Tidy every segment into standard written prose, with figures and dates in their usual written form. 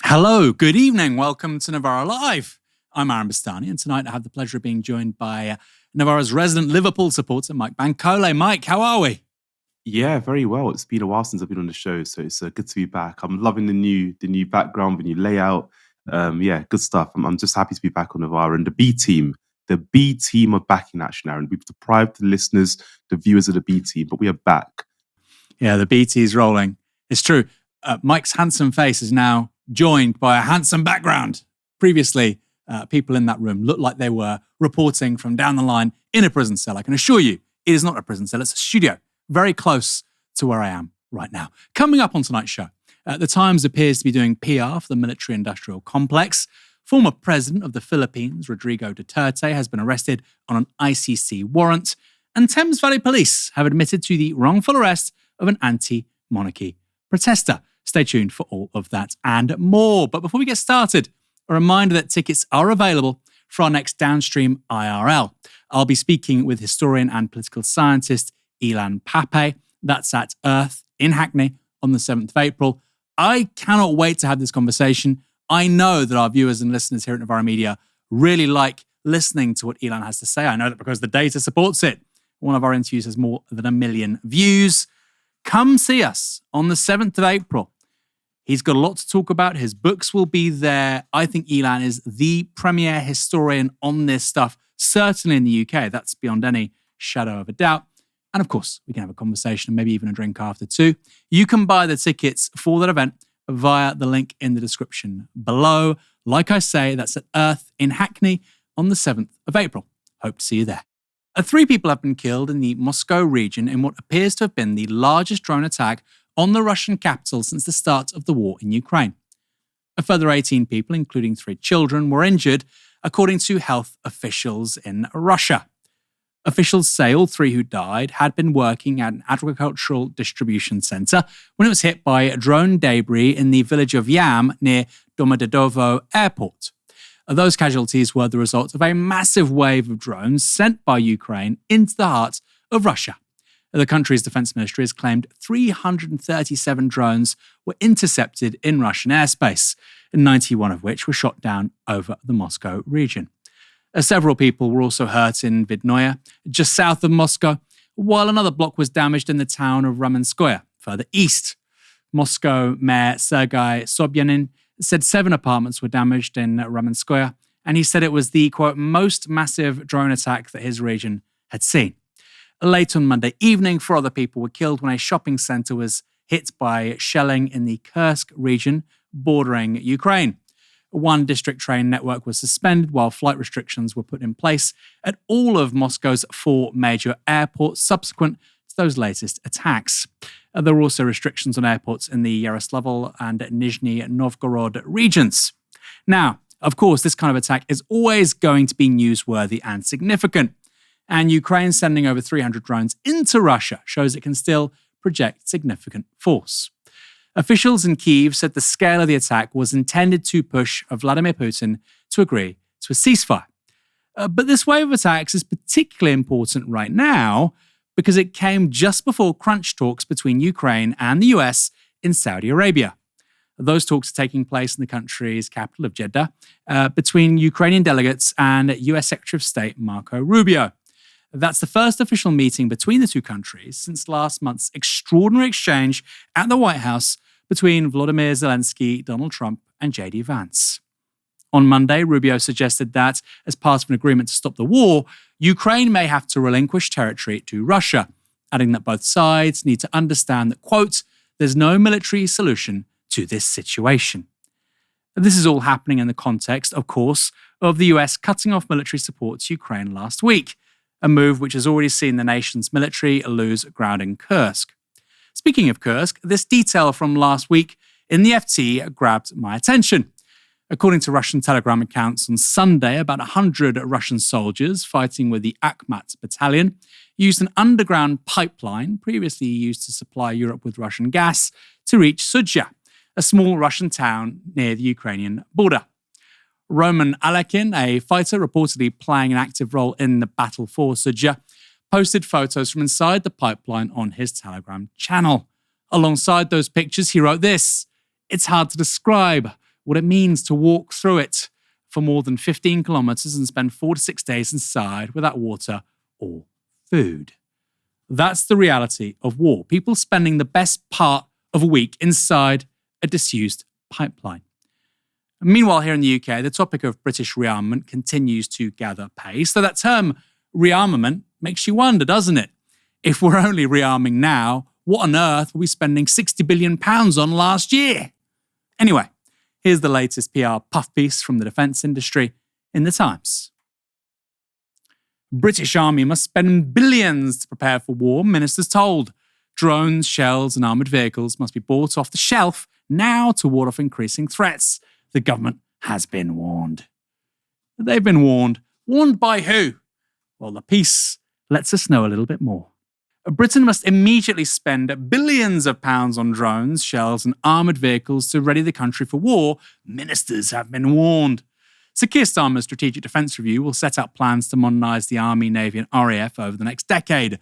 Hello, good evening. Welcome to Novara Live. I'm Aaron Bastani, and tonight I have the pleasure of being joined by Novara's resident Liverpool supporter, Mike Bankole. Mike, how are we? Yeah, very well. It's been a while since I've been on the show, so it's good to be back. I'm loving the new background, the new layout. Yeah, good stuff. I'm just happy to be back on Novara and The B team are back in action, Aaron. We've deprived the listeners, the viewers of the B team, but we are back. Yeah, the BT is rolling. It's true. Mike's handsome face is now joined by a handsome background. Previously, people in that room looked like they were reporting from down the line in a prison cell. I can assure you, it is not a prison cell. It's a studio, very close to where I am right now. Coming up on tonight's show, the Times appears to be doing PR for the military-industrial complex. Former president of the Philippines, Rodrigo Duterte, has been arrested on an ICC warrant. And Thames Valley Police have admitted to the wrongful arrest of an anti-monarchy protester. Stay tuned for all of that and more. But before we get started, a reminder that tickets are available for our next Downstream IRL. I'll be speaking with historian and political scientist Ilan Pappe. That's at Earth in Hackney on the 7th of April. I cannot wait to have this conversation. I know that our viewers and listeners here at Novara Media really like listening to what Ilan has to say. I know that because the data supports it. One of our interviews has more than 1 million views. Come see us on the 7th of April. He's got a lot to talk about. His books will be there. I think Ilan is the premier historian on this stuff, certainly in the UK. That's beyond any shadow of a doubt. And of course, we can have a conversation and maybe even a drink after too. You can buy the tickets for that event via the link in the description below. Like I say, that's at Earth in Hackney on the 7th of April. Hope to see you there. 3 people have been killed in the Moscow region in what appears to have been the largest drone attack on the Russian capital since the start of the war in Ukraine. A further 18 people, including 3 children, were injured, according to health officials in Russia. Officials say all 3 who died had been working at an agricultural distribution center when it was hit by drone debris in the village of Yam near Domodedovo Airport. Those casualties were the result of a massive wave of drones sent by Ukraine into the heart of Russia. The country's defense ministry has claimed 337 drones were intercepted in Russian airspace, 91 of which were shot down over the Moscow region. Several people were also hurt in Vidnoye, just south of Moscow, while another block was damaged in the town of Ramenskoye, further east. Moscow Mayor Sergei Sobyanin said 7 apartments were damaged in Ramenskoye, and he said it was the, quote, most massive drone attack that his region had seen. Late on Monday evening, 4 other people were killed when a shopping center was hit by shelling in the Kursk region bordering Ukraine. 1 district train network was suspended while flight restrictions were put in place at all of Moscow's 4 major airports subsequent to those latest attacks. There were also restrictions on airports in the Yaroslavl and Nizhny Novgorod regions. Now, of course, this kind of attack is always going to be newsworthy and significant. And Ukraine sending over 300 drones into Russia shows it can still project significant force. Officials in Kyiv said the scale of the attack was intended to push Vladimir Putin to agree to a ceasefire. But this wave of attacks is particularly important right now because it came just before crunch talks between Ukraine and the US in Saudi Arabia. Those talks are taking place in the country's capital of Jeddah between Ukrainian delegates and US Secretary of State Marco Rubio. That's the first official meeting between the 2 countries since last month's extraordinary exchange at the White House between Volodymyr Zelensky, Donald Trump, and J.D. Vance. On Monday, Rubio suggested that, as part of an agreement to stop the war, Ukraine may have to relinquish territory to Russia, adding that both sides need to understand that, quote, there's no military solution to this situation. This is all happening in the context, of course, of the US cutting off military support to Ukraine last week, a move which has already seen the nation's military lose ground in Kursk. Speaking of Kursk, this detail from last week in the FT grabbed my attention. According to Russian Telegram accounts on Sunday, about 100 Russian soldiers fighting with the Akhmat battalion used an underground pipeline previously used to supply Europe with Russian gas to reach Sudzha, a small Russian town near the Ukrainian border. Roman Alekin, a fighter reportedly playing an active role in the battle for Sudzha, posted photos from inside the pipeline on his Telegram channel. Alongside those pictures, he wrote this: "It's hard to describe. what it means to walk through it for more than 15 kilometers and spend 4 to 6 days inside without water or food. That's the reality of war. People spending the best part of a week inside a disused pipeline. Meanwhile, here in the UK, the topic of British rearmament continues to gather pace. So that term, rearmament, makes you wonder, doesn't it? If we're only rearming now, what on earth were we spending £60 billion on last year? Anyway, here's the latest PR puff piece from the defence industry in the Times. British Army must spend billions to prepare for war, ministers told. Drones, shells and armoured vehicles must be bought off the shelf now to ward off increasing threats. The government has been warned. They've been warned. Warned by who? Well, the piece lets us know a little bit more. Britain must immediately spend billions of pounds on drones, shells and armoured vehicles to ready the country for war. Ministers have been warned. Sir Keir Starmer's Strategic Defence Review will set out plans to modernise the Army, Navy and RAF over the next decade.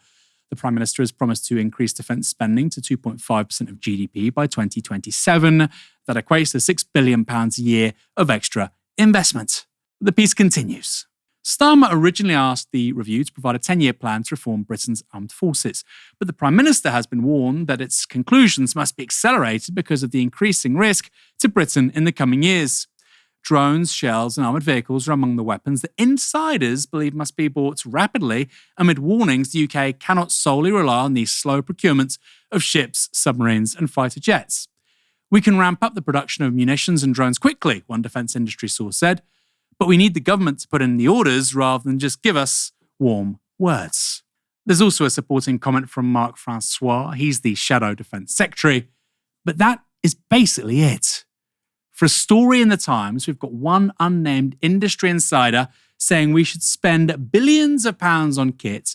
The Prime Minister has promised to increase defence spending to 2.5% of GDP by 2027. That equates to £6 billion a year of extra investment. The piece continues. Starmer originally asked the review to provide a 10-year plan to reform Britain's armed forces, but the Prime Minister has been warned that its conclusions must be accelerated because of the increasing risk to Britain in the coming years. Drones, shells and armoured vehicles are among the weapons that insiders believe must be bought rapidly amid warnings the UK cannot solely rely on these slow procurements of ships, submarines and fighter jets. We can ramp up the production of munitions and drones quickly, one defence industry source said, but we need the government to put in the orders rather than just give us warm words. There's also a supporting comment from Marc Francois. He's the Shadow Defence Secretary. But that is basically it. For a story in the Times, we've got one unnamed industry insider saying we should spend billions of pounds on kit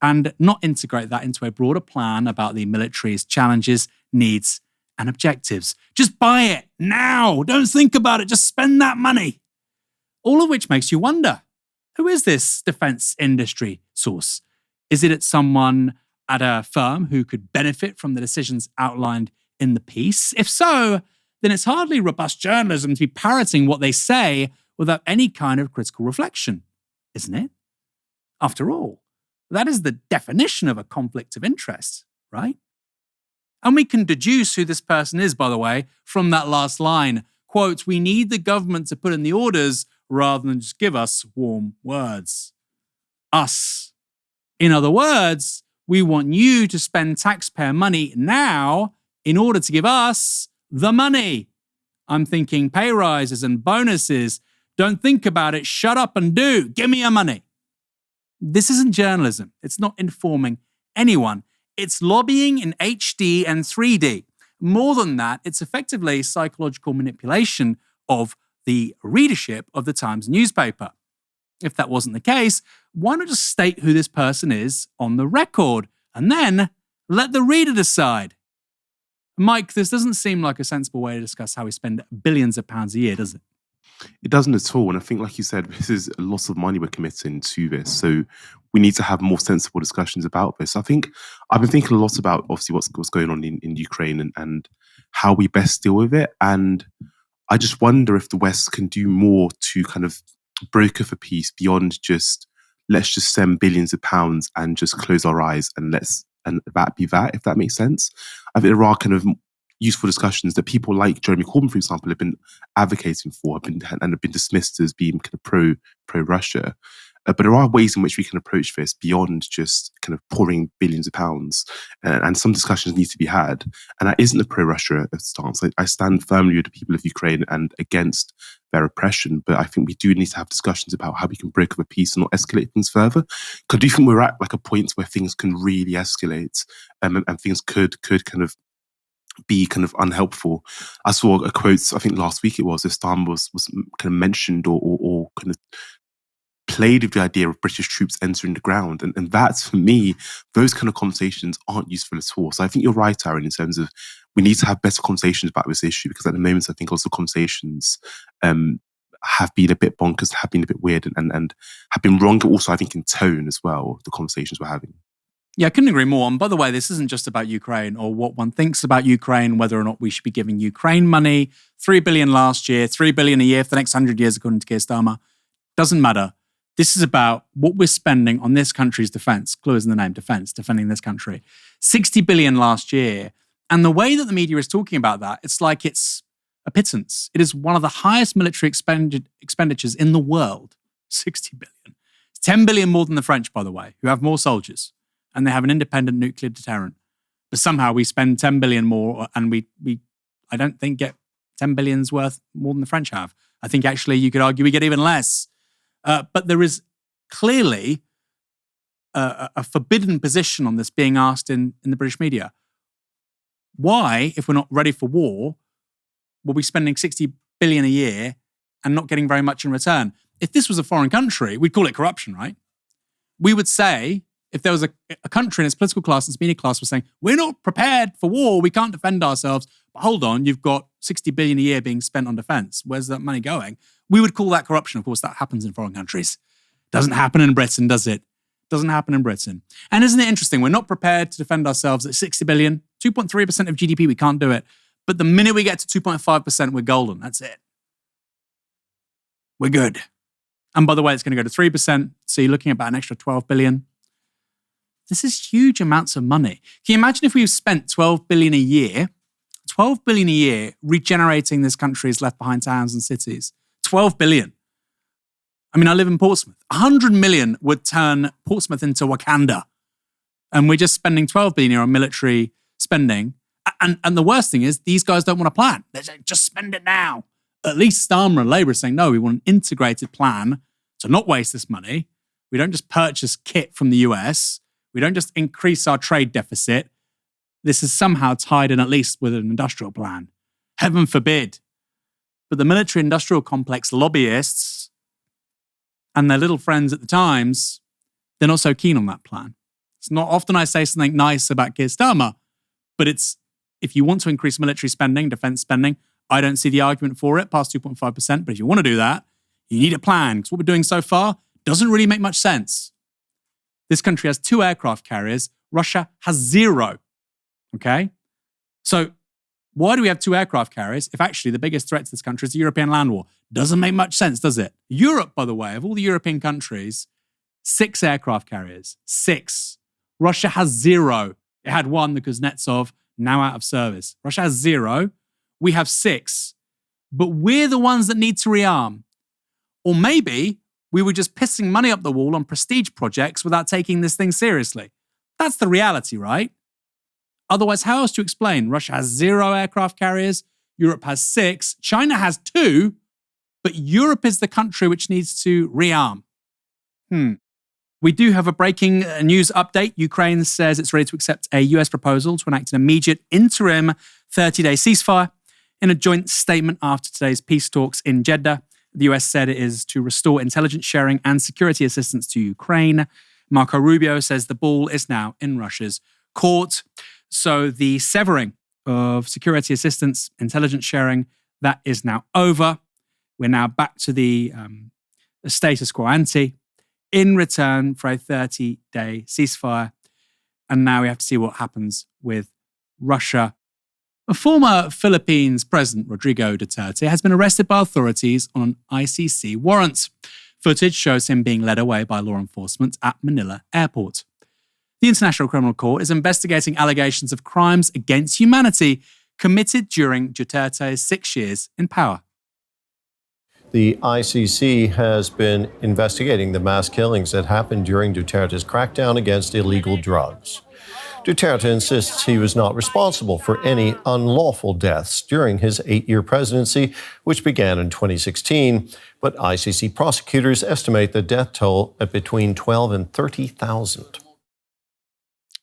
and not integrate that into a broader plan about the military's challenges, needs, and objectives. Just buy it now. Don't think about it. Just spend that money. All of which makes you wonder, who is this defence industry source? Is it someone at a firm who could benefit from the decisions outlined in the piece? If so, then it's hardly robust journalism to be parroting what they say without any kind of critical reflection, isn't it? After all, that is the definition of a conflict of interest, right? And we can deduce who this person is, by the way, from that last line. Quote, we need the government to put in the orders rather than just give us warm words. Us. In other words, we want you to spend taxpayer money now in order to give us the money. I'm thinking pay rises and bonuses. Don't think about it. Shut up and do. Give me your money. This isn't journalism. It's not informing anyone. It's lobbying in HD and 3D. More than that, it's effectively psychological manipulation of the readership of the Times newspaper. If that wasn't the case, why not just state who this person is on the record and then let the reader decide? Mike, this doesn't seem like a sensible way to discuss how we spend billions of pounds a year, does it? It doesn't at all. And I think, like you said, this is a lot of money we're committing to this. So we need to have more sensible discussions about this. I think I've been thinking a lot about, obviously, what's going on in Ukraine and how we best deal with it. And I just wonder if the West can do more to kind of broker for peace beyond just, let's just send billions of pounds and just close our eyes and that be that, if that makes sense. I think there are kind of useful discussions that people like Jeremy Corbyn, for example, have been advocating for and have been dismissed as being kind of pro-Russia. But there are ways in which we can approach this beyond just kind of pouring billions of pounds. And some discussions need to be had. And that isn't a pro-Russia stance. I stand firmly with the people of Ukraine and against their oppression. But I think we do need to have discussions about how we can break up a peace and not escalate things further. Because I do think we're at like a point where things can really escalate and things could kind of be kind of unhelpful. I saw a quote, I think last week it was, if Starmer was kind of mentioned or kind of played with the idea of British troops entering the ground. And that's, for me, those kind of conversations aren't useful at all. So I think you're right, Aaron, in terms of we need to have better conversations about this issue, because at the moment I think also conversations have been a bit bonkers, have been a bit weird and have been wrong also, I think, in tone as well, the conversations we're having. Yeah, I couldn't agree more. And by the way, this isn't just about Ukraine or what one thinks about Ukraine, whether or not we should be giving Ukraine money. 3 billion last year, 3 billion a year for the next 100 years, according to Keir Starmer. Doesn't matter. This is about what we're spending on this country's defense. Clue is in the name, defense, defending this country. 60 billion last year. And the way that the media is talking about that, it's like it's a pittance. It is one of the highest military expenditures in the world. 60 billion. It's 10 billion more than the French, by the way, who have more soldiers. And they have an independent nuclear deterrent. But somehow we spend 10 billion more and we I don't think get 10 billion's worth more than the French have. I think actually you could argue we get even less. But there is clearly a forbidden position on this being asked in the British media. Why, if we're not ready for war, will we be spending 60 billion a year and not getting very much in return? If this was a foreign country, we'd call it corruption, right? We would say, if there was a country in its political class and its media class was saying, we're not prepared for war, we can't defend ourselves, but hold on, you've got 60 billion a year being spent on defense. Where's that money going? We would call that corruption. Of course, that happens in foreign countries. Doesn't happen in Britain, does it? Doesn't happen in Britain. And isn't it interesting? We're not prepared to defend ourselves at 60 billion, 2.3% of GDP, we can't do it. But the minute we get to 2.5%, we're golden. That's it. We're good. And by the way, it's going to go to 3%. So you're looking at about an extra 12 billion. This is huge amounts of money. Can you imagine if we spent 12 billion a year, 12 billion a year regenerating this country's left behind towns and cities? 12 billion. I mean, I live in Portsmouth. 100 million would turn Portsmouth into Wakanda. And we're just spending 12 billion a year on military spending. And the worst thing is, these guys don't want a plan. They say, just spend it now. At least Starmer and Labour are saying, no, we want an integrated plan to not waste this money. We don't just purchase kit from the US. We don't just increase our trade deficit. This is somehow tied in at least with an industrial plan. Heaven forbid. But the military-industrial complex lobbyists and their little friends at the Times, they're not so keen on that plan. It's not often I say something nice about Keir Starmer, but it's, if you want to increase military spending, defense spending, I don't see the argument for it, past 2.5%. But if you want to do that, you need a plan. Because what we're doing so far doesn't really make much sense. This country has 2 aircraft carriers. Russia has 0. Okay? So why do we have 2 aircraft carriers if actually the biggest threat to this country is the European land war? Doesn't make much sense, does it? Europe, by the way, of all the European countries, 6 aircraft carriers. 6. Russia has 0. It had 1, the Kuznetsov, now out of service. Russia has 0. We have 6. But we're the ones that need to rearm. Or maybe we were just pissing money up the wall on prestige projects without taking this thing seriously. That's the reality, right? Otherwise, how else do you explain? Russia has 0 aircraft carriers, Europe has 6, China has 2, but Europe is the country which needs to rearm. We do have a breaking news update. Ukraine says it's ready to accept a US proposal to enact an immediate interim 30-day ceasefire. In a joint statement after today's peace talks in Jeddah, the US said it is to restore intelligence sharing and security assistance to Ukraine. Marco Rubio says the ball is now in Russia's court. So the severing of security assistance, intelligence sharing, that is now over. We're now back to the status quo ante in return for a 30-day ceasefire. And now we have to see what happens with Russia. A former Philippines president, Rodrigo Duterte, has been arrested by authorities on an ICC warrant. Footage shows him being led away by law enforcement at Manila Airport. The International Criminal Court is investigating allegations of crimes against humanity committed during Duterte's 6 years in power. The ICC has been investigating the mass killings that happened during Duterte's crackdown against illegal drugs. Duterte insists he was not responsible for any unlawful deaths during his 8-year presidency, which began in 2016. But ICC prosecutors estimate the death toll at between 12 and 30,000.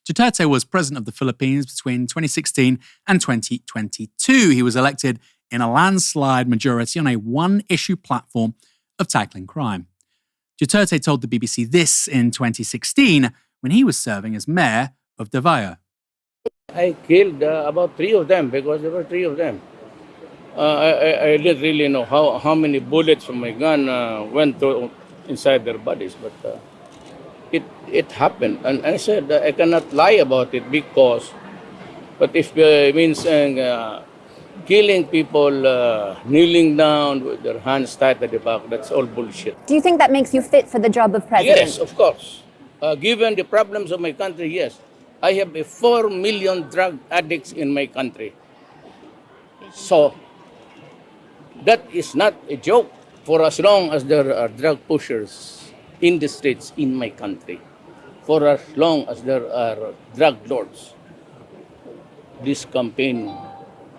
Duterte was president of the Philippines between 2016 and 2022. He was elected in a landslide majority on a one-issue platform of tackling crime. Duterte told the BBC this in 2016 when he was serving as mayor of Davao. I killed about 3 of them because there were 3 of them. I didn't really know how many bullets from my gun went inside their bodies, but it happened. And I said, I cannot lie about it because, but if it means killing people kneeling down with their hands tied at the back, that's all bullshit. Do you think that makes you fit for the job of president? Yes, of course. Given the problems of my country, yes. I have 4 million drug addicts in my country. So, that is not a joke for as long as there are drug pushers in the streets in my country. For as long as there are drug lords. This campaign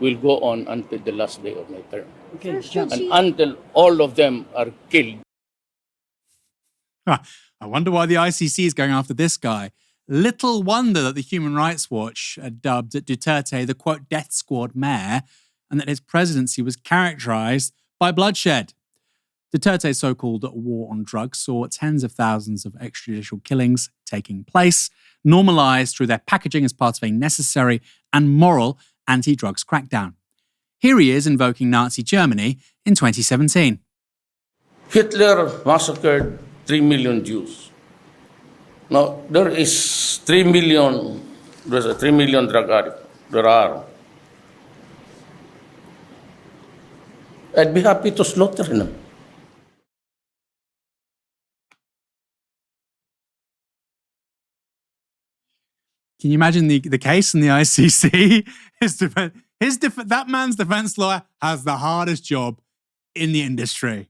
will go on until the last day of my term. Okay, and until all of them are killed. I wonder why the ICC is going after this guy. Little wonder that the Human Rights Watch dubbed Duterte the, quote, death squad mayor, and that his presidency was characterized by bloodshed. Duterte's so-called war on drugs saw tens of thousands of extrajudicial killings taking place, normalized through their packaging as part of a necessary and moral anti-drugs crackdown. Here he is invoking Nazi Germany in 2017. Hitler massacred 3 million Jews. Now, there's a 3 million drug addicts. There are. I'd be happy to slaughter them. Can you imagine the case in the ICC? That man's defense lawyer has the hardest job in the industry.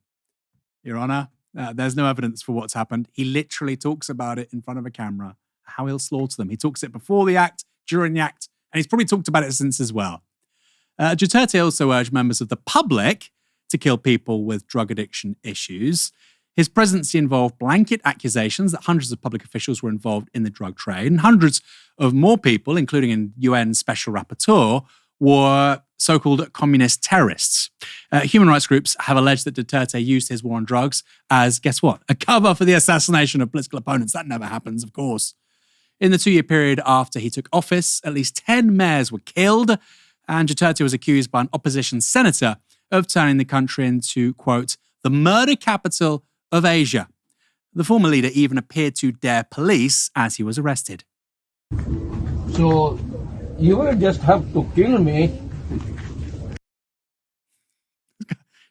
Your Honor, there's no evidence for what's happened. He literally talks about it in front of a camera, how he'll slaughter them. He talks it before the act, during the act, and he's probably talked about it since as well. Duterte also urged members of the public to kill people with drug addiction issues. His presidency involved blanket accusations that hundreds of public officials were involved in the drug trade, and hundreds of more people, including a UN special rapporteur, were so-called communist terrorists. Human rights groups have alleged that Duterte used his war on drugs as, guess what, a cover for the assassination of political opponents. That never happens, of course. In the 2-year period after he took office, at least 10 mayors were killed, and Duterte was accused by an opposition senator of turning the country into, quote, the murder capital of Asia. The former leader even appeared to dare police as he was arrested. So, you will just have to kill me.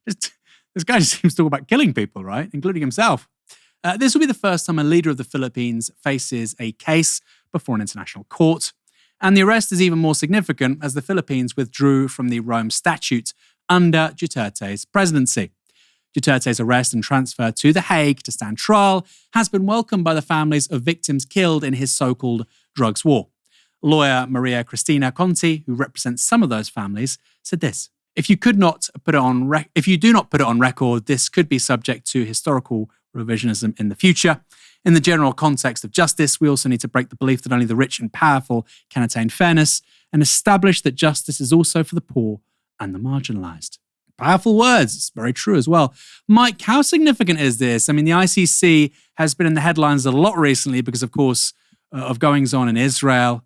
This guy just seems to talk about killing people, right? Including himself. This will be the first time a leader of the Philippines faces a case before an international court. And the arrest is even more significant as the Philippines withdrew from the Rome Statute under Duterte's presidency. Duterte's arrest and transfer to The Hague to stand trial has been welcomed by the families of victims killed in his so-called drugs war. Lawyer Maria Cristina Conti, who represents some of those families, said this: If you do not put it on record, this could be subject to historical revisionism in the future. In the general context of justice, we also need to break the belief that only the rich and powerful can attain fairness and establish that justice is also for the poor and the marginalized. Powerful words. It's very true as well. Mike, how significant is this? I mean, the ICC has been in the headlines a lot recently because, of course, of goings on in Israel.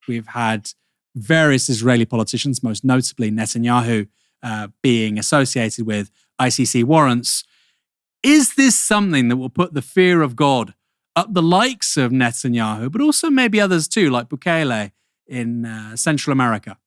We've had various Israeli politicians, most notably Netanyahu, being associated with ICC warrants. Is this something that will put the fear of God up the likes of Netanyahu, but also maybe others too, like Bankole in Central America?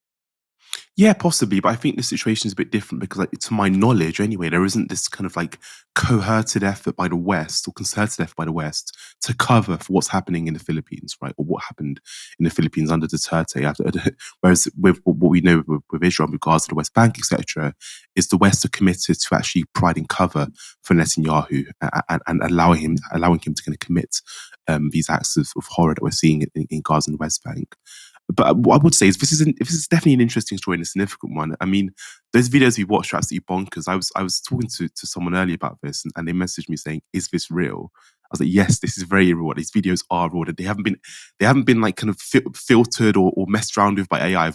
Yeah, possibly, but I think the situation is a bit different because, like, to my knowledge anyway, there isn't this kind of like coercive effort by the West or concerted effort by the West to cover for what's happening in the Philippines, right? Or what happened in the Philippines under Duterte. Whereas with what we know with Israel in regards to the West Bank, etc., is the West are committed to actually providing cover for Netanyahu and allowing him to kind of commit these acts of horror that we're seeing in Gaza and the West Bank. But what I would say is this is definitely an interesting story and a significant one. I mean, those videos we watched are absolutely bonkers. I was talking to someone earlier about this, and they messaged me saying, "Is this real?" I was like, "Yes, this is very real. These videos are real. They haven't been like kind of filtered or messed around with by AI.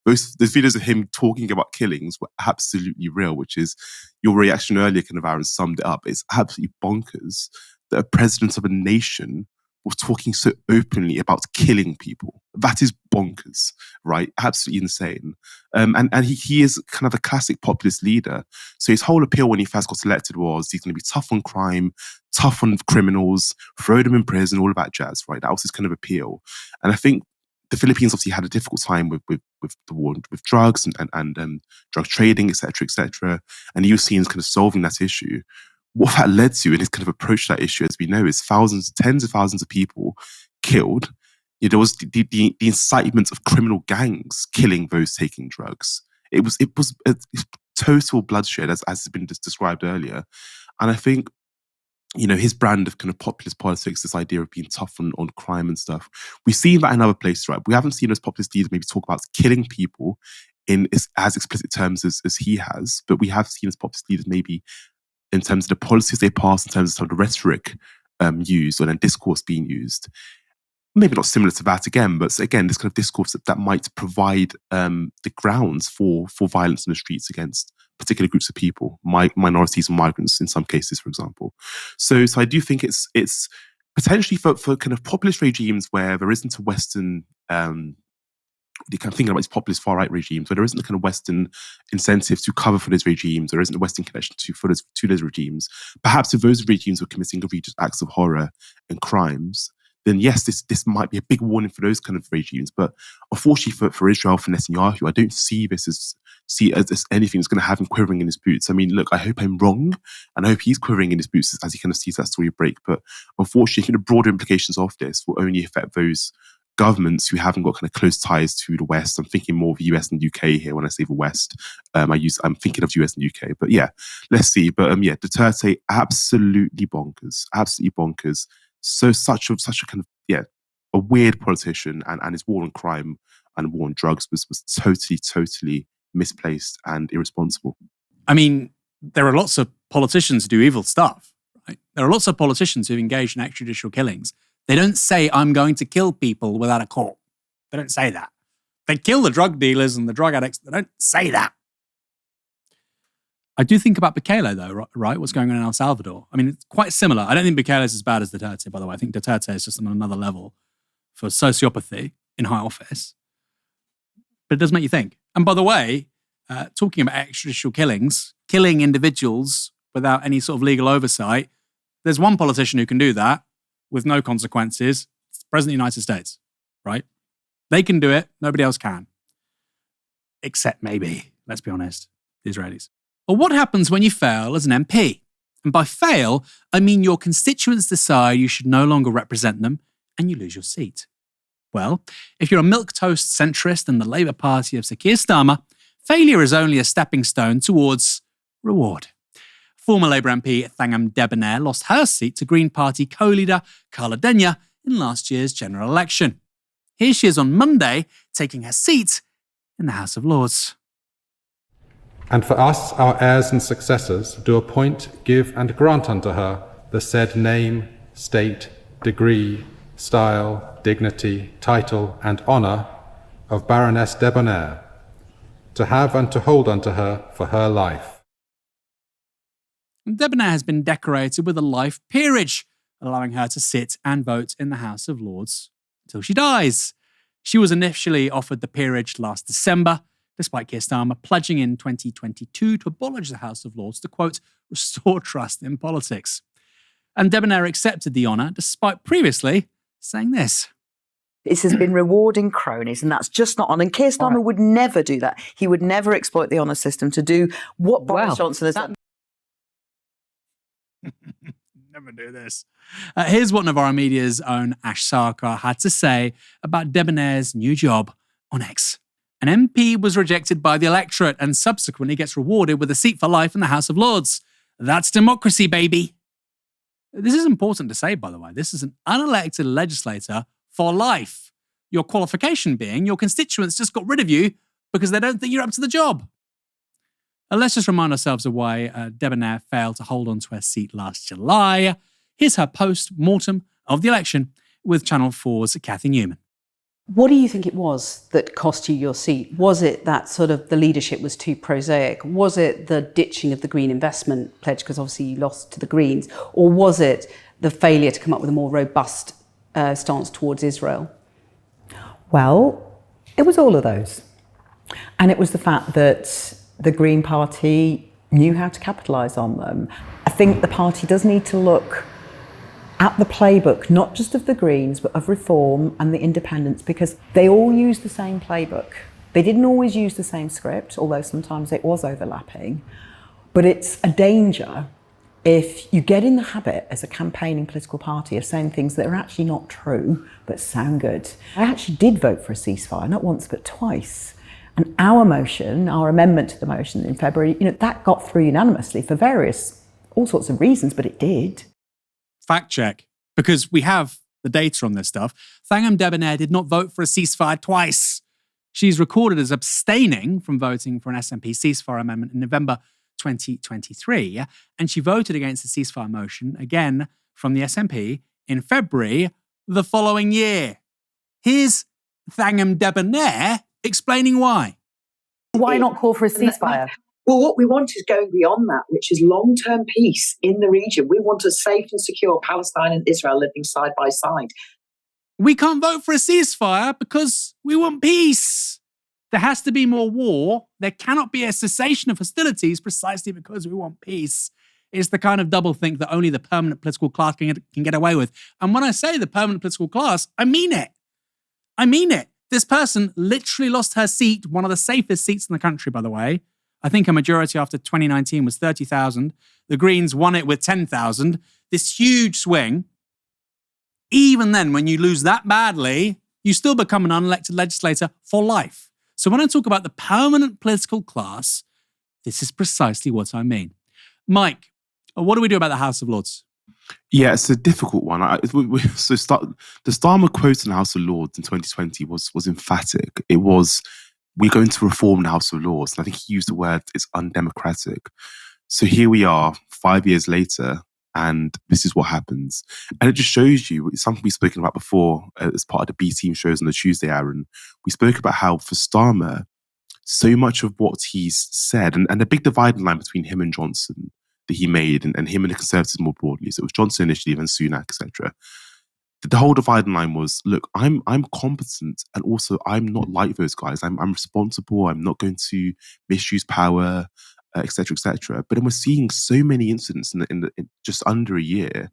Those videos of him talking about killings were absolutely real." Which is your reaction earlier, kind of, Aaron, summed it up. It's absolutely bonkers that a president of a nation was talking so openly about killing people. That is bonkers, right? Absolutely insane. And he is kind of a classic populist leader. So his whole appeal when he first got elected was he's going to be tough on crime, tough on criminals, throw them in prison, all of that jazz, right? That was his kind of appeal. And I think the Philippines obviously had a difficult time with the war with drugs and drug trading, et cetera, and he was seen as kind of solving that issue. What that led to in his kind of approach to that issue, as we know, is tens of thousands of people killed. There was the incitement of criminal gangs killing those taking drugs. It was a total bloodshed, as has been described earlier. And I think, his brand of kind of populist politics, this idea of being tough on crime and stuff, we've seen that in other places, right? We haven't seen those populist leaders maybe talk about killing people in as explicit terms as he has, but we have seen as populist leaders maybe in terms of the policies they pass, in terms of the rhetoric used or then discourse being used. Maybe not similar to that again, but again, this kind of discourse that might provide the grounds for violence in the streets against particular groups of people, minorities and migrants in some cases, for example. So I do think it's potentially for kind of populist regimes where there isn't a Western kind of thinking about these populist far-right regimes, where there isn't the kind of Western incentive to cover for those regimes, there isn't a Western connection to those regimes. Perhaps if those regimes were committing egregious acts of horror and crimes, then yes, this might be a big warning for those kind of regimes. But unfortunately for Israel, for Netanyahu, I don't see this as anything that's going to have him quivering in his boots. I mean, look, I hope I'm wrong, and I hope he's quivering in his boots as he kind of sees that story break. But unfortunately, the broader implications of this will only affect those governments who haven't got kind of close ties to the West. I'm thinking more of the US and UK here when I say the West. I'm thinking of the US and UK. But yeah, let's see. But Duterte, absolutely bonkers. So such a kind of a weird politician, and his war on crime and war on drugs was totally misplaced and irresponsible. I mean, there are lots of politicians who do evil stuff, right? There are lots of politicians who've engaged in extrajudicial killings. They don't say, I'm going to kill people without a court. They don't say that. They kill the drug dealers and the drug addicts. They don't say that. I do think about Bankole, though, right? What's going on in El Salvador? I mean, it's quite similar. I don't think Bankole is as bad as Duterte, by the way. I think Duterte is just on another level for sociopathy in high office. But it does make you think. And by the way, talking about extrajudicial killings, killing individuals without any sort of legal oversight, there's one politician who can do that with no consequences. It's the President of the United States, right? They can do it. Nobody else can. Except maybe, let's be honest, the Israelis. But what happens when you fail as an MP? And by fail, I mean your constituents decide you should no longer represent them and you lose your seat. Well, if you're a milquetoast centrist in the Labour Party of Sir Keir Starmer, failure is only a stepping stone towards reward. Former Labour MP Thangam Debbonaire lost her seat to Green Party co-leader Carla Denyer in last year's general election. Here she is on Monday, taking her seat in the House of Lords. And for us, our heirs and successors, do appoint, give, and grant unto her the said name, state, degree, style, dignity, title, and honour of Baroness Debbonaire, to have and to hold unto her for her life. Debbonaire has been decorated with a life peerage, allowing her to sit and vote in the House of Lords until she dies. She was initially offered the peerage last December, despite Keir Starmer pledging in 2022 to abolish the House of Lords to, quote, restore trust in politics. And Debbonaire accepted the honour, despite previously saying this. This has been rewarding cronies, and that's just not on. And Keir Starmer would never do that. He would never exploit the honour system to do what Boris Johnson has done. Never do this. Here's what Novara Media's own Ash Sarkar had to say about Debonaire's new job on X. An MP was rejected by the electorate and subsequently gets rewarded with a seat for life in the House of Lords. That's democracy, baby. This is important to say, by the way. This is an unelected legislator for life. Your qualification being your constituents just got rid of you because they don't think you're up to the job. Let's just remind ourselves of why Debbonaire failed to hold on to her seat last July. Here's her post-mortem of the election with Channel 4's Cathy Newman. What do you think it was that cost you your seat? Was it that sort of the leadership was too prosaic? Was it the ditching of the Green investment pledge because obviously you lost to the Greens? Or was it the failure to come up with a more robust stance towards Israel? Well, it was all of those. And it was the fact that the Green Party knew how to capitalise on them. I think the party does need to look at the playbook, not just of the Greens, but of Reform and the Independents, because they all use the same playbook. They didn't always use the same script, although sometimes it was overlapping. But it's a danger if you get in the habit as a campaigning political party of saying things that are actually not true, but sound good. I actually did vote for a ceasefire, not once, but twice. And our motion, our amendment to the motion in February, that got through unanimously for all sorts of reasons, but it did. Fact check, because we have the data on this stuff. Thangam Debbonaire did not vote for a ceasefire twice. She's recorded as abstaining from voting for an SNP ceasefire amendment in November 2023, and she voted against the ceasefire motion again from the SNP in February the following year. Here's Thangam Debbonaire explaining why. Why not call for a ceasefire? Well, what we want is going beyond that, which is long-term peace in the region. We want a safe and secure Palestine and Israel living side by side. We can't vote for a ceasefire because we want peace. There has to be more war. There cannot be a cessation of hostilities precisely because we want peace. It's the kind of doublethink that only the permanent political class can get away with. And when I say the permanent political class, I mean it. I mean it. This person literally lost her seat, one of the safest seats in the country, by the way. I think a majority after 2019 was 30,000. The Greens won it with 10,000. This huge swing. Even then, when you lose that badly, you still become an unelected legislator for life. So when I talk about the permanent political class, this is precisely what I mean. Mike, what do we do about the House of Lords? Yeah, it's a difficult one. The Starmer quote in the House of Lords in 2020 was emphatic. It was, we're going to reform the House of Lords. And I think he used the word, it's undemocratic. So here we are 5 years later, and this is what happens. And it just shows you, it's something we've spoken about before as part of the B Team shows on the Tuesday, Aaron. We spoke about how for Starmer, so much of what he's said, and the big dividing line between him and Johnson that he made, and him and the Conservatives more broadly, so it was Johnson initially, then Sunak, etc. The whole dividing line was, look, I'm competent, and also I'm not like those guys. I'm responsible. I'm not going to misuse power, etc., etc. But then we're seeing so many incidents in just under a year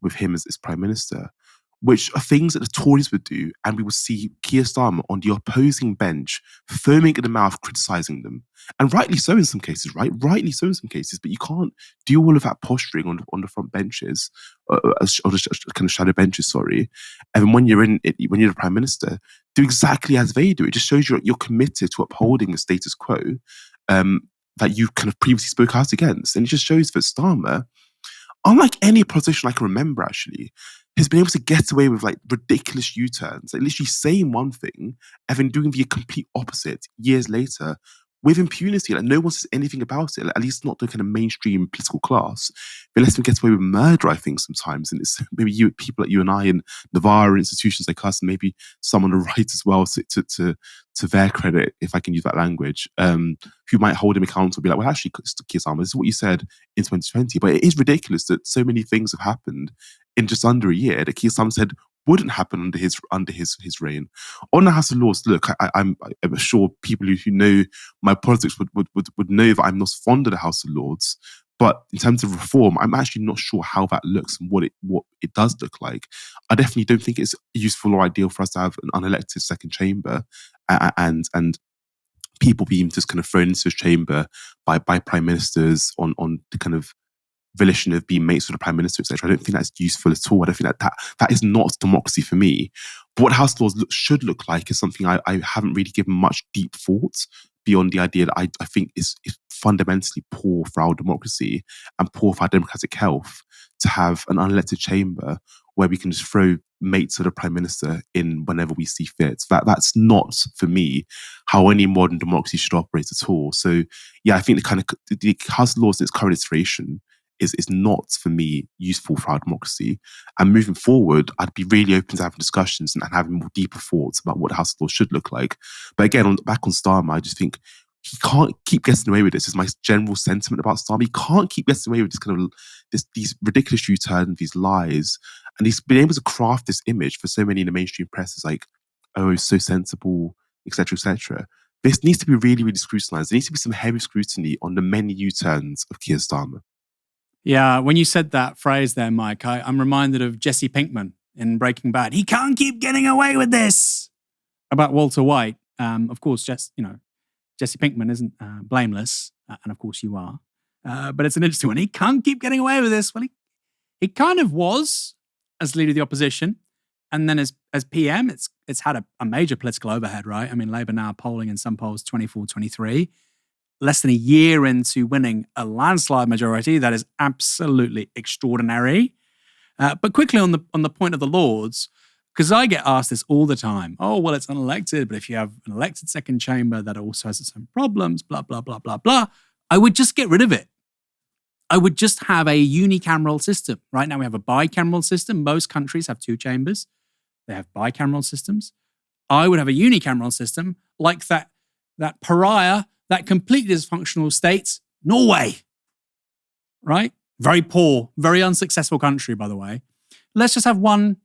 with him as Prime Minister, which are things that the Tories would do, and we would see Keir Starmer on the opposing bench, foaming at the mouth, criticising them. And rightly so in some cases, right? Rightly so in some cases, but you can't do all of that posturing on the front benches, or the kind of shadow benches, sorry. And when you're the Prime Minister, do exactly as they do. It just shows you're committed to upholding the status quo that you kind of previously spoke out against. And it just shows that Starmer, unlike any politician I can remember, actually, has been able to get away with like ridiculous U-turns, like literally saying one thing and then doing the complete opposite years later with impunity. Like no one says anything about it, like, at least not the kind of mainstream political class. They let them get away with murder, I think, sometimes. And it's maybe people like you and I in Novara, institutions like us, and maybe some on the right as well, to their credit, if I can use that language, who might hold him accountable, be like, well, actually, Keir Starmer, this is what you said in 2020. But it is ridiculous that so many things have happened in just under a year that Keir Starmer said wouldn't happen under his reign. On the House of Lords, look, I'm sure people who know my politics would know that I'm not fond of the House of Lords. But in terms of reform, I'm actually not sure how that looks and what it does look like. I definitely don't think it's useful or ideal for us to have an unelected second chamber and people being just kind of thrown into this chamber by prime ministers on the kind of volition of being mates with the Prime Minister, etc. I don't think that's useful at all. I don't think that is not democracy for me. But what House Laws should look like is something I haven't really given much deep thought beyond the idea that I think is fundamentally poor for our democracy and poor for our democratic health to have an unelected chamber where we can just throw mates of the Prime Minister in whenever we see fit. That's not, for me, how any modern democracy should operate at all. So, yeah, I think the House of Laws in its current iteration is not, for me, useful for our democracy. And moving forward, I'd be really open to having discussions and having more deeper thoughts about what the House of Lords should look like. But again, back on Starmer, I just think he can't keep getting away with this. Is my general sentiment about Starmer. He can't keep getting away with this kind of these ridiculous U-turns, these lies, and he's been able to craft this image for so many in the mainstream press. Is like, oh, he's so sensible, etc., etc. This needs to be really, really scrutinized. There needs to be some heavy scrutiny on the many U-turns of Keir Starmer. Yeah, when you said that phrase there, Mike, I'm reminded of Jesse Pinkman in Breaking Bad. He can't keep getting away with this. About Walter White, of course, Jesse Pinkman isn't blameless, and of course you are. But it's an interesting one. He can't keep getting away with this. Well, he kind of was as leader of the opposition, and then as PM, it's had a major political overhead, right? I mean, Labour now polling in some polls 24-23. Less than a year into winning a landslide majority, that is absolutely extraordinary. But quickly on the point of the Lords, because I get asked this all the time. Oh, well, it's unelected, but if you have an elected second chamber that also has its own problems, blah, blah, blah, blah, blah, I would just get rid of it. I would just have a unicameral system. Right now we have a bicameral system. Most countries have two chambers. They have bicameral systems. I would have a unicameral system like that pariah, that completely dysfunctional state, Norway. Right? Very poor, very unsuccessful country, by the way. Let's just have one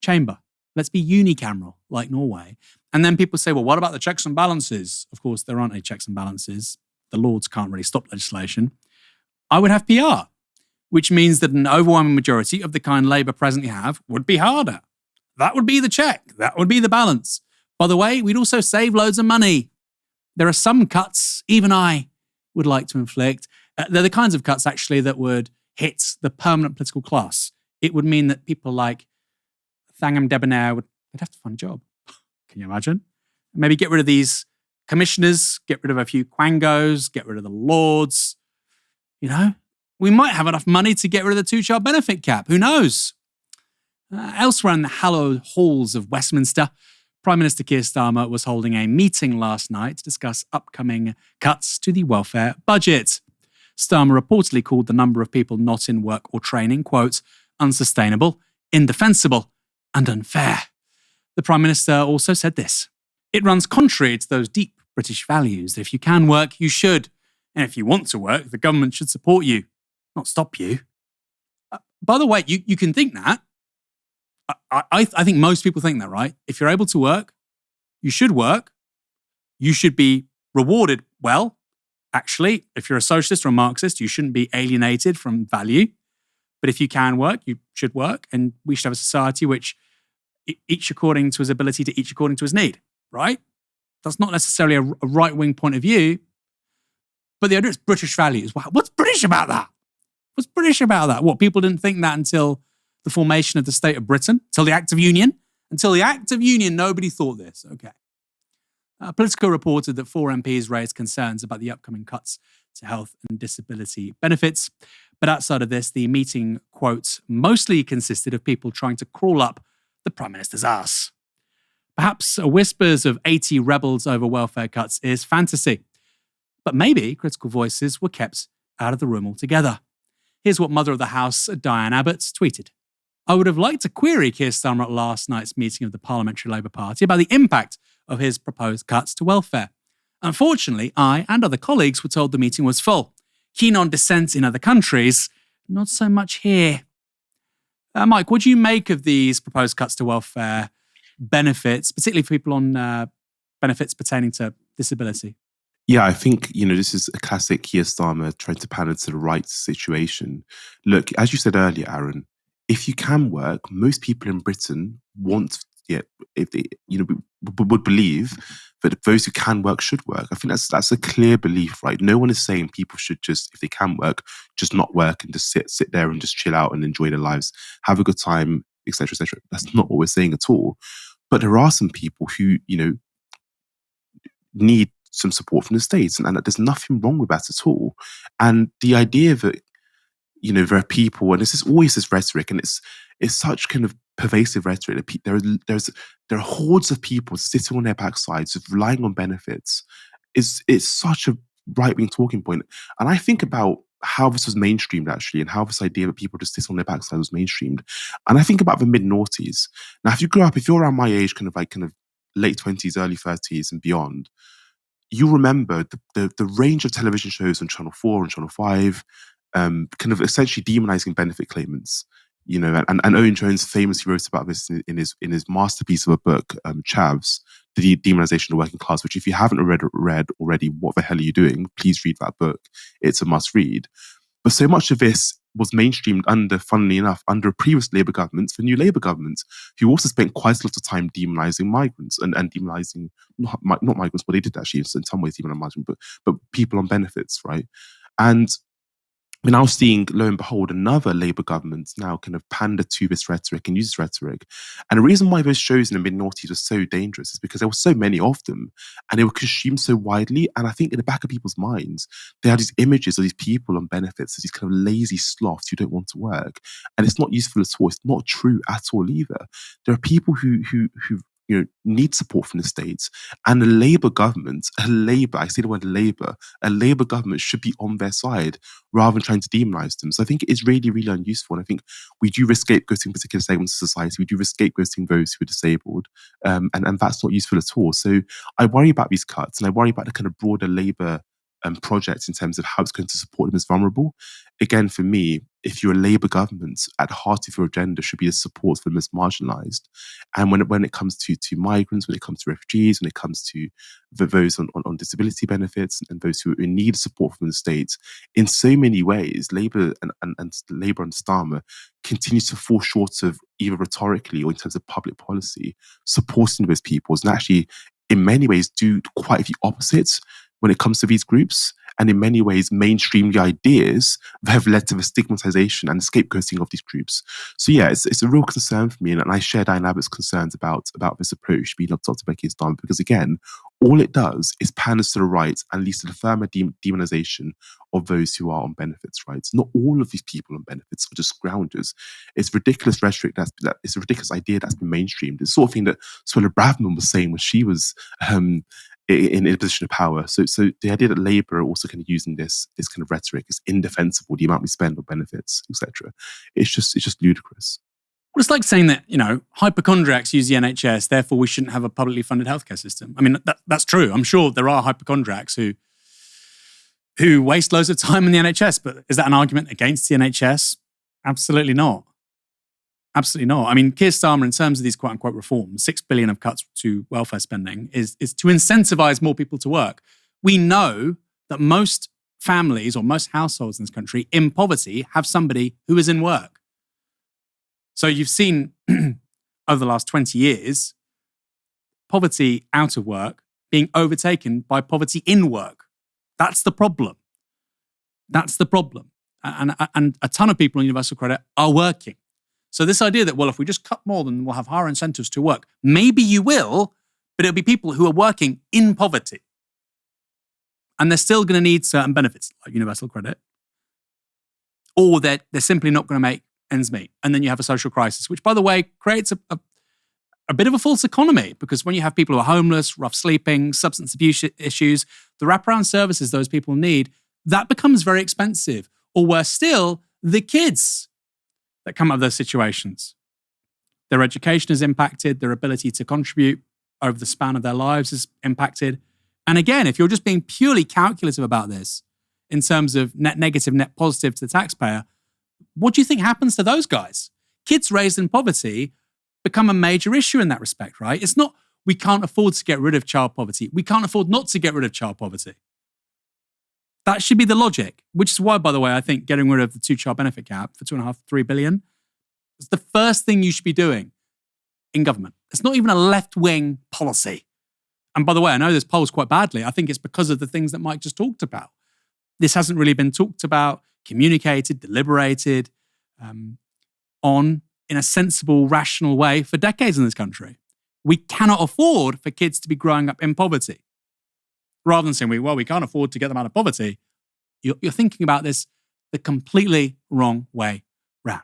chamber. Let's be unicameral, like Norway. And then people say, well, what about the checks and balances? Of course, there aren't any checks and balances. The Lords can't really stop legislation. I would have PR, which means that an overwhelming majority of the kind Labour presently have would be harder. That would be the check. That would be the balance. By the way, we'd also save loads of money. There are some cuts even I would like to inflict. They're the kinds of cuts, actually, that would hit the permanent political class. It would mean that people like Thangam, Debbonaire, they'd have to find a job. Can you imagine? Maybe get rid of these commissioners, get rid of a few quangos, get rid of the Lords. You know, we might have enough money to get rid of the two-child benefit cap. Who knows? Elsewhere in the hallowed halls of Westminster, Prime Minister Keir Starmer was holding a meeting last night to discuss upcoming cuts to the welfare budget. Starmer reportedly called the number of people not in work or training, quote, unsustainable, indefensible, and unfair. The Prime Minister also said this: it runs contrary to those deep British values that if you can work, you should. And if you want to work, the government should support you, not stop you. By the way, you can think that. I think most people think that, right? If you're able to work, you should work. You should be rewarded well. Actually, if you're a socialist or a Marxist, you shouldn't be alienated from value. But if you can work, you should work. And we should have a society which each according to his ability to each according to his need, right? That's not necessarily a right-wing point of view, but the idea is British values. What's British about that? What's British about that? What, people didn't think that until the formation of the state of Britain, until the Act of Union? Until the Act of Union, nobody thought this. Okay. Politico reported that 4 MPs raised concerns about the upcoming cuts to health and disability benefits. But outside of this, the meeting, quote, mostly consisted of people trying to crawl up the Prime Minister's arse. Perhaps whispers of 80 rebels over welfare cuts is fantasy. But maybe critical voices were kept out of the room altogether. Here's what Mother of the House, Diane Abbott, tweeted. I would have liked to query Keir Starmer at last night's meeting of the Parliamentary Labour Party about the impact of his proposed cuts to welfare. Unfortunately, I and other colleagues were told the meeting was full. Keen on dissent in other countries, not so much here. Mike, what do you make of these proposed cuts to welfare benefits, particularly for people on benefits pertaining to disability? Yeah, I think, this is a classic Keir Starmer trying to pander to the right situation. Look, as you said earlier, Aaron, if you can work, most people in Britain if they, would believe that those who can work should work. I think that's a clear belief, right? No one is saying people should just, if they can work, just not work and just sit there and just chill out and enjoy their lives, have a good time, etc., etc. That's not what we're saying at all. But there are some people who, need some support from the states, and there's nothing wrong with that at all. And the idea that, there are people, and this is always this rhetoric, and it's such kind of pervasive rhetoric. There are hordes of people sitting on their backsides, relying on benefits. It's such a right-wing talking point. And I think about how this was mainstreamed, actually, and how this idea that people just sit on their backside was mainstreamed. And I think about the mid-noughties. Now, if you're around my age, kind of late 20s, early 30s and beyond, you remember the range of television shows on Channel 4 and Channel 5, kind of essentially demonizing benefit claimants. And Owen Jones famously wrote about this in his masterpiece of a book, Chavs, The Demonization of the Working Class, which if you haven't read already, what the hell are you doing? Please read that book. It's a must read. But so much of this was mainstreamed funnily enough, under a previous Labour government, the new Labour government, who also spent quite a lot of time demonizing migrants and demonizing, not migrants, but they did actually in some ways demonize, but people on benefits, right? And we're now seeing, lo and behold, another Labour government now kind of pander to this rhetoric and use this rhetoric. And the reason why those shows in the mid-noughties were so dangerous is because there were so many of them and they were consumed so widely. And I think in the back of people's minds, they had these images of these people on benefits, as these kind of lazy sloths who don't want to work. And it's not useful at all. It's not true at all either. There are people who need support from the states, and a Labour government, I say the word Labour, a Labour government should be on their side rather than trying to demonise them. So I think it is really, really unuseful. And I think we do risk scapegoating particular segments of society. We do risk scapegoating those who are disabled, and that's not useful at all. So I worry about these cuts, and I worry about the kind of broader Labour project in terms of how it's going to support them as vulnerable. Again, for me, if you're a Labour government, at the heart of your agenda should be the support for them as marginalised. And when it comes to migrants, when it comes to refugees, when it comes to those on disability benefits and those who need support from the state, in so many ways, Labour and Labour and Starmer continues to fall short of, either rhetorically or in terms of public policy, supporting those peoples, and actually, in many ways, do quite the opposite when it comes to these groups, and in many ways mainstream the ideas that have led to the stigmatization and scapegoating of these groups. So yeah, it's a real concern for me, and I share Diane Abbott's concerns about this approach being of Dr. Becky Starmer, because again, all it does is panders to the right and leads to the firmer demonization of those who are on benefits, right? Not all of these people on benefits are just grounders. It's ridiculous rhetoric, it's a ridiculous idea that's been mainstreamed. It's the sort of thing that Suella Braverman was saying when she was in a position of power. So the idea that Labour are also kind of using this kind of rhetoric is indefensible, the amount we spend on benefits, etc. It's just ludicrous. Well, it's like saying that, hypochondriacs use the NHS, therefore we shouldn't have a publicly funded healthcare system. I mean, that's true. I'm sure there are hypochondriacs who waste loads of time in the NHS, but is that an argument against the NHS? Absolutely not. Absolutely not. I mean, Keir Starmer, in terms of these quote-unquote reforms, 6 billion of cuts to welfare spending is to incentivise more people to work. We know that most families or most households in this country in poverty have somebody who is in work. So you've seen over the last 20 years, poverty out of work being overtaken by poverty in work. That's the problem. That's the problem. And a ton of people on universal credit are working. So this idea that, well, if we just cut more, then we'll have higher incentives to work. Maybe you will, but it'll be people who are working in poverty. And they're still going to need certain benefits, like universal credit. Or they're simply not going to make ends meet. And then you have a social crisis, which, by the way, creates a bit of a false economy, because when you have people who are homeless, rough sleeping, substance abuse issues, the wraparound services those people need, that becomes very expensive. Or worse still, the kids that come out of those situations. Their education is impacted, their ability to contribute over the span of their lives is impacted. And again, if you're just being purely calculative about this, in terms of net negative, net positive to the taxpayer, what do you think happens to those guys? Kids raised in poverty become a major issue in that respect, right? It's not, we can't afford to get rid of child poverty. We can't afford not to get rid of child poverty. That should be the logic, which is why, by the way, I think getting rid of the 2-child benefit cap for 2.5, 3 billion is the first thing you should be doing in government. It's not even a left-wing policy. And by the way, I know this polls quite badly. I think it's because of the things that Mike just talked about. This hasn't really been talked about, communicated, deliberated on in a sensible, rational way for decades in this country. We cannot afford for kids to be growing up in poverty. Rather than saying, we can't afford to get them out of poverty, you're thinking about this the completely wrong way round.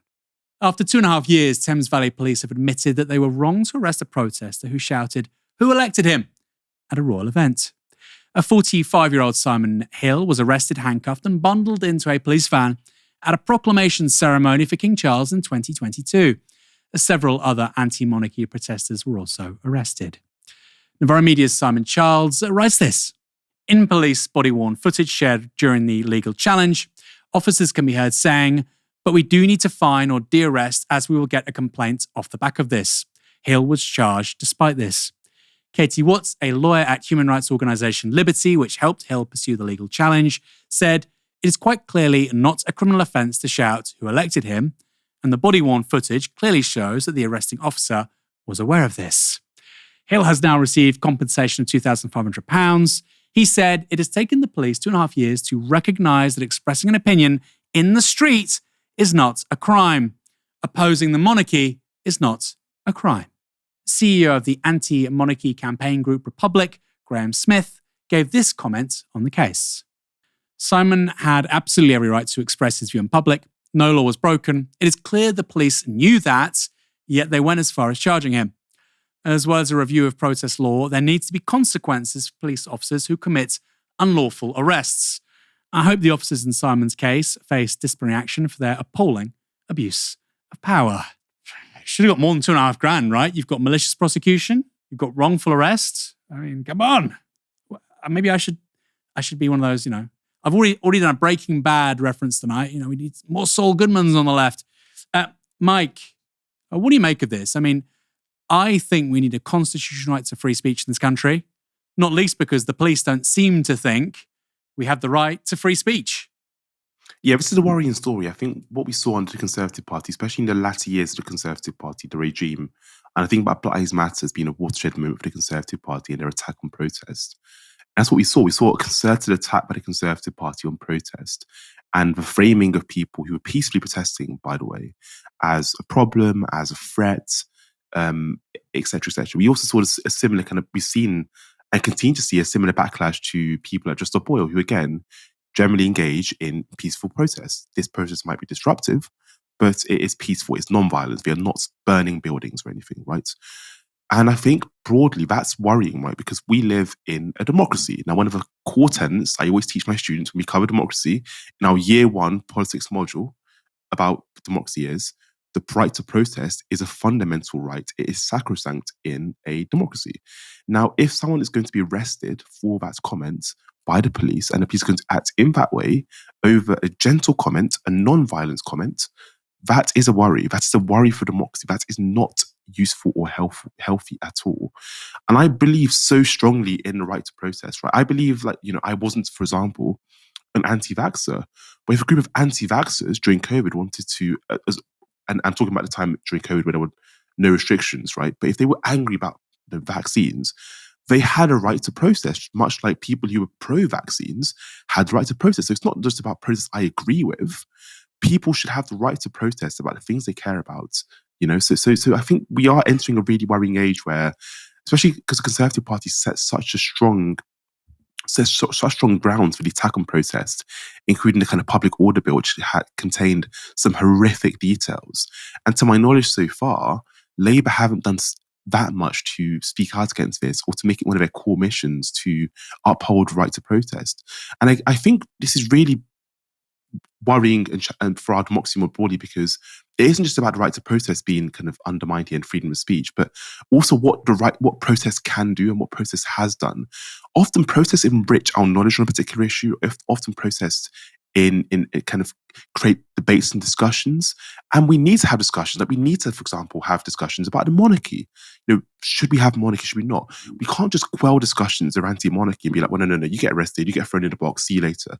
After 2.5 years, Thames Valley Police have admitted that they were wrong to arrest a protester who shouted, "Who elected him?" at a royal event. A 45-year-old Simon Hill was arrested, handcuffed and bundled into a police van at a proclamation ceremony for King Charles in 2022. Several other anti-monarchy protesters were also arrested. Novara Media's Simon Childs writes this. In police body-worn footage shared during the legal challenge, officers can be heard saying, "But we do need to fine or de-arrest as we will get a complaint off the back of this." Hill was charged despite this. Katie Watts, a lawyer at human rights organisation Liberty, which helped Hill pursue the legal challenge, said, "It is quite clearly not a criminal offence to shout who elected him, and the body-worn footage clearly shows that the arresting officer was aware of this." Hill has now received compensation of £2,500. He said it has taken the police 2.5 years to recognise that expressing an opinion in the street is not a crime. Opposing the monarchy is not a crime. CEO of the Anti-Monarchy campaign group Republic, Graham Smith, gave this comment on the case. "Simon had absolutely every right to express his view in public. No law was broken. It is clear the police knew that, yet they went as far as charging him. As well as a review of protest law, there needs to be consequences for police officers who commit unlawful arrests. I hope the officers in Simon's case face disciplinary action for their appalling abuse of power." Should have got more than $2,500, right? You've got malicious prosecution, you've got wrongful arrest. I mean, come on. Maybe I should be one of those, I've already done a Breaking Bad reference tonight. We need more Saul Goodmans on the left. Mike, what do you make of this? I mean, I think we need a constitutional right to free speech in this country, not least because the police don't seem to think we have the right to free speech. Yeah, this is a worrying story. I think what we saw under the Conservative Party, especially in the latter years of the Conservative Party, the regime, and I think about Black Lives Matter has been a watershed moment for the Conservative Party and their attack on protest. And that's what we saw. We saw a concerted attack by the Conservative Party on protest and the framing of people who were peacefully protesting, by the way, as a problem, as a threat, et cetera, et cetera. We also saw a similar we've seen and continue to see a similar backlash to people like Justice Boyle, who again, generally engage in peaceful protests. This protest might be disruptive, but it is peaceful. It's non-violent. We are not burning buildings or anything, right? And I think broadly that's worrying, right? Because we live in a democracy. Now, one of the core tenets I always teach my students when we cover democracy in our year 1 politics module about democracy is the right to protest is a fundamental right. It is sacrosanct in a democracy. Now, if someone is going to be arrested for that comment by the police, and the police are going to act in that way over a gentle comment, a non-violent comment, that is a worry. That is a worry for democracy. That is not useful or healthy at all. And I believe so strongly in the right to protest, right? I believe, I wasn't, for example, an anti-vaxxer, but if a group of anti-vaxxers during COVID wanted to, and I'm talking about the time during COVID where there were no restrictions, right? But if they were angry about the vaccines, they had a right to protest, much like people who were pro-vaccines had the right to protest. So it's not just about protests I agree with. People should have the right to protest about the things they care about. So I think we are entering a really worrying age where, especially because the Conservative Party set such strong grounds for the attack on protest, including the kind of public order bill, which had contained some horrific details. And to my knowledge so far, Labour haven't done that much to speak out against this or to make it one of their core missions to uphold the right to protest. And I think this is really worrying and for our democracy more broadly, because it isn't just about the right to protest being kind of undermined here and freedom of speech, but also what protest can do and what protest has done. Often protests enrich our knowledge on a particular issue. Often protests in kind of create debates and discussions. And we need to have discussions. Like we need to, for example, have discussions about the monarchy. Should we have monarchy? Should we not? We can't just quell discussions around anti-monarchy and be like, well, no, you get arrested, you get thrown in the box, see you later.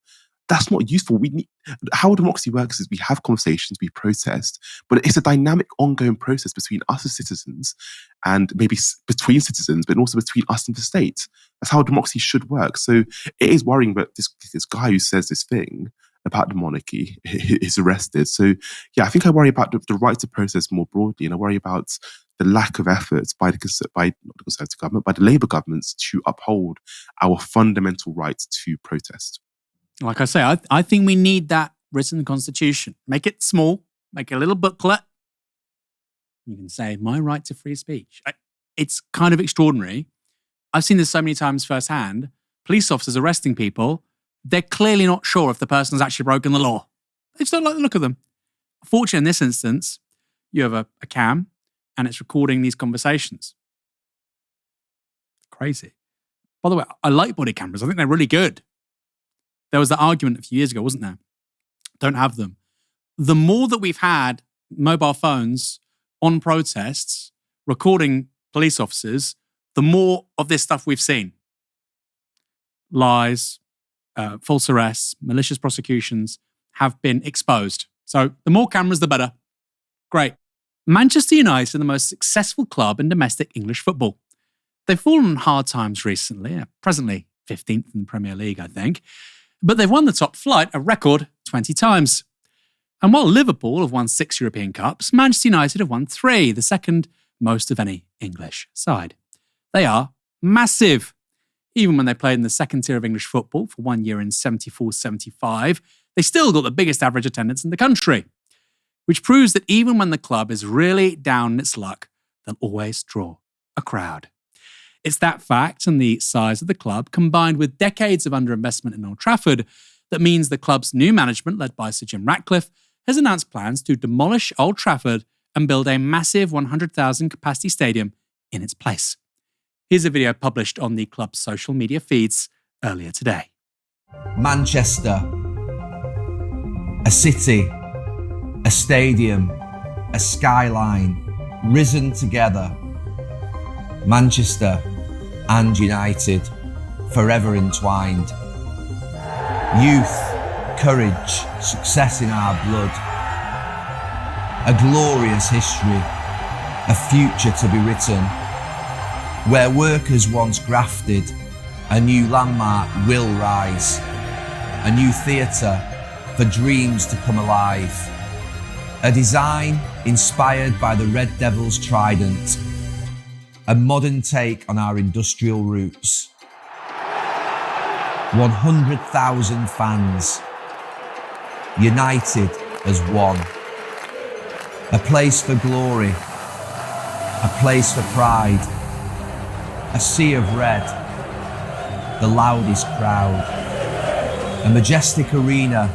That's not useful. How democracy works is we have conversations, we protest, but it's a dynamic, ongoing process between us as citizens and maybe between citizens, but also between us and the state. That's how democracy should work. So it is worrying that this guy who says this thing about the monarchy is arrested. So yeah, I think I worry about the right to protest more broadly, and I worry about the lack of efforts by not the Conservative government, by the Labour governments to uphold our fundamental right to protest. Like I say, I think we need that written constitution. Make it small, make a little booklet. You can say, my right to free speech. It's kind of extraordinary. I've seen this so many times firsthand. Police officers arresting people, they're clearly not sure if the person's actually broken the law. They just don't like the look of them. Fortunately, in this instance, you have a cam and it's recording these conversations. Crazy. By the way, I like body cameras. I think they're really good. There was that argument a few years ago, wasn't there? Don't have them. The more that we've had mobile phones on protests recording police officers, the more of this stuff we've seen. Lies, false arrests, malicious prosecutions have been exposed. So the more cameras, the better. Great. Manchester United are the most successful club in domestic English football. They've fallen on hard times recently, presently 15th in the Premier League, I think. But they've won the top flight a record 20 times. And while Liverpool have won 6 European Cups, Manchester United have won 3, the second most of any English side. They are massive. Even when they played in the second tier of English football for 1 year in 74-75, they still got the biggest average attendance in the country, which proves that even when the club is really down in its luck, they'll always draw a crowd. It's that fact and the size of the club, combined with decades of underinvestment in Old Trafford, that means the club's new management, led by Sir Jim Ratcliffe, has announced plans to demolish Old Trafford and build a massive 100,000 capacity stadium in its place. Here's a video published on the club's social media feeds earlier today. Manchester, a city, a stadium, a skyline, risen together. Manchester and United, forever entwined. Youth, courage, success in our blood. A glorious history, a future to be written. Where workers once grafted, a new landmark will rise. A new theatre for dreams to come alive. A design inspired by the Red Devil's trident. A modern take on our industrial roots. 100,000 fans, united as one. A place for glory, a place for pride. A sea of red, the loudest crowd. A majestic arena